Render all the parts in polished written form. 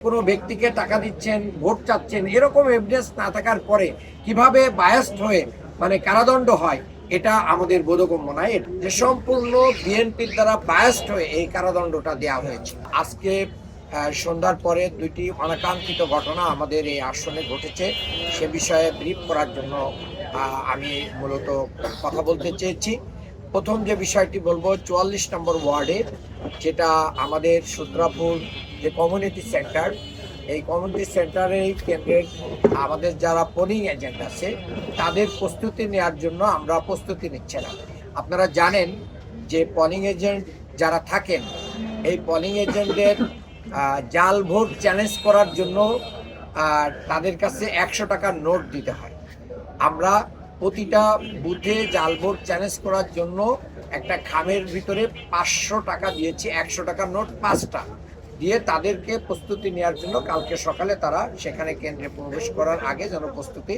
কোনো ব্যক্তিকে টাকা দিচ্ছেন, ভোট চাচ্ছেন, এরকম এভিডেন্স না থাকার পরে কিভাবে বায়াসড হয়ে কারাদণ্ড হয়, এটা আমাদের বোধগম্য নয়। যে সম্পূর্ণ বিএনপির দ্বারা বায়াসড হয়ে এই কারাদণ্ডটা দেওয়া হয়েছে। আজকে সন্ধ্যার পরে দুইটি অনাকাঙ্ক্ষিত ঘটনা আমাদের এই আসনে ঘটেছে, সে বিষয়ে ব্রিফ করার জন্য আমি মূলত কথা বলতে চেয়েছি। প্রথম যে বিষয়টি বলবো, ৪৪ নম্বর ওয়ার্ডে, যেটা আমাদের সূত্রাপুর যে কমিউনিটি সেন্টার, এই কমিউনিটি সেন্টারে কেন্দ্রের আমাদের যারা পোলিং এজেন্ট আছে তাদের প্রস্তুতি নেওয়ার জন্য আমরা প্রস্তুতি নিচ্ছে না। আপনারা জানেন যে পোলিং এজেন্ট যারা থাকেন, এই পোলিং এজেন্টদের জাল ভোট চ্যালেঞ্জ করার জন্য তাদের কাছে ১০০ টাকার নোট দিতে হয়। আমরা প্রতিটা বুথে জাল ভোট চ্যালেঞ্জ করার জন্য একটা খামের ভিতরে ৫০০ টাকা দিয়েছি, ১০০ টাকার নোট ৫টা দিয়ে তাদেরকে প্রস্তুতি নেওয়ার জন্য কালকে সকালে তারা সেখানে কেন্দ্রে প্রবেশ করার আগে যেন প্রস্তুতি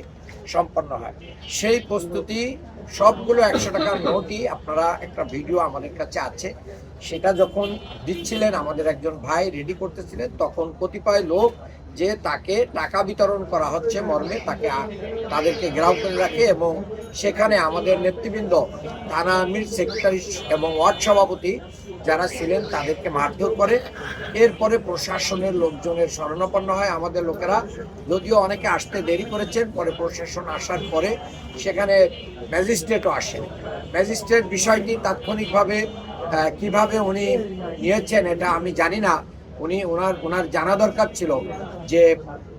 সম্পন্ন হয়। সেই প্রস্তুতি সবগুলো ১০০ টাকার নোটই, আপনারা একটা ভিডিও আমাদের কাছে আছে, সেটা যখন দিচ্ছিলেন আমাদের একজন ভাই রেডি করতেছিলেন, তখন কতিপয় লোক যে তাকে টাকা বিতরণ করা হচ্ছে মর্মে তাদেরকে ঘেরাও করে রাখে এবং সেখানে আমাদের নেতৃবৃন্দ, থানা আমির, সেক্রেটারি এবং ওয়ার্ড সভাপতি যারা ছিলেন তাদেরকে মারধর করে। এরপরে প্রশাসনের লোকজনের শরণাপন্ন হয় আমাদের লোকেরা, যদিও অনেকে আসতে দেরি করেছেন। পরে প্রশাসন আসার পরে সেখানে ম্যাজিস্ট্রেটও আসেন। ম্যাজিস্ট্রেট বিষয়টি তাৎক্ষণিকভাবে কিভাবে উনি নিয়েছেন এটা আমি জানি না। ওনার জানা দরকার ছিল যে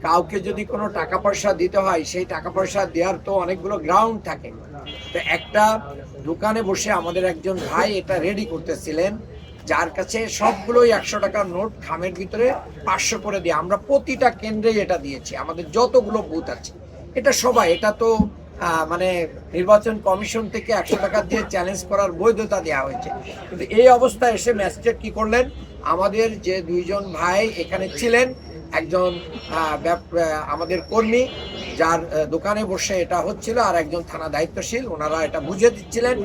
কাউকে যদি কোনো টাকা পয়সা দিতে হয়, সেই টাকা পয়সা দেওয়ার তো অনেকগুলো গ্রাউন্ড থাকে। তো একটা দোকানে বসে আমাদের একজন ভাই এটা রেডি করতেছিলেন, যার কাছে সবগুলোই ১০০ টাকার নোট খামের ভিতরে ৫০০ করে দিয়ে আমরা প্রতিটা কেন্দ্রেই এটা দিয়েছি। আমাদের যতগুলো বুথ আছে এটা সবাই, এটা তো নির্বাচন কমিশন থেকে ১০০ টাকা দিয়ে চ্যালেঞ্জ করার বৈধতা দেওয়া হয়েছে। কিন্তু এই অবস্থায় এসে ম্যাজিস্ট্রেট কি করলেন, আমাদের যে দুইজন ভাই এখানে ছিলেন, একজন আমাদের কর্মী যার দোকানে বসে এটা হচ্ছিল, আর একজন থানা দায়িত্বশীল, ওনারা এটা বুঝে দিচ্ছিলেন,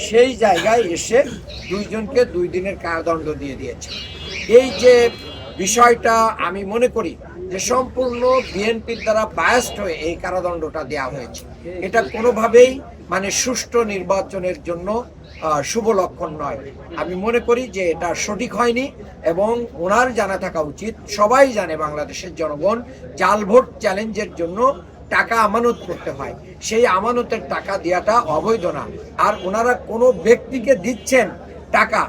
সেই জায়গায় এসে দুইজনকে ২ দিনের কারাদণ্ড দিয়ে দিয়েছে। এই যে বিষয়টা, আমি মনে করি যে সম্পূর্ণ বিএনপির দ্বারা বায়াসড হয়ে এই কারাদণ্ডটা দেওয়া হয়েছে। এটা কোনোভাবেই সুষ্ঠু নির্বাচনের জন্য শুভ লক্ষণ নয়। আমি মনে করি যে এটা সঠিক হয়নি এবং ওনার জানা থাকা উচিত, সবাই জানে বাংলাদেশের জনগণ জাল ভোট চ্যালেঞ্জের জন্য টাকা আমানত করতে হয়, সেই আমানতের টাকা দেওয়াটা অবৈধ না। আর ওনারা কোনো ব্যক্তিকে দিচ্ছেন টাকা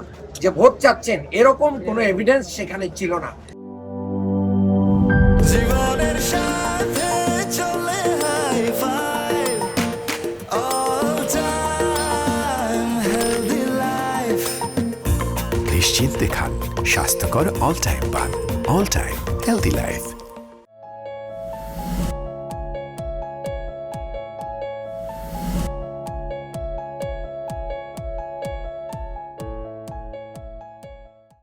যে ভোট চাচ্ছেন, এরকম কোনো এভিডেন্স সেখানে ছিল না। জীবনের সাথে চলে নিশ্চিন্তে খান, স্বাস্থ্যকর অল টাইম পান। All time healthy life.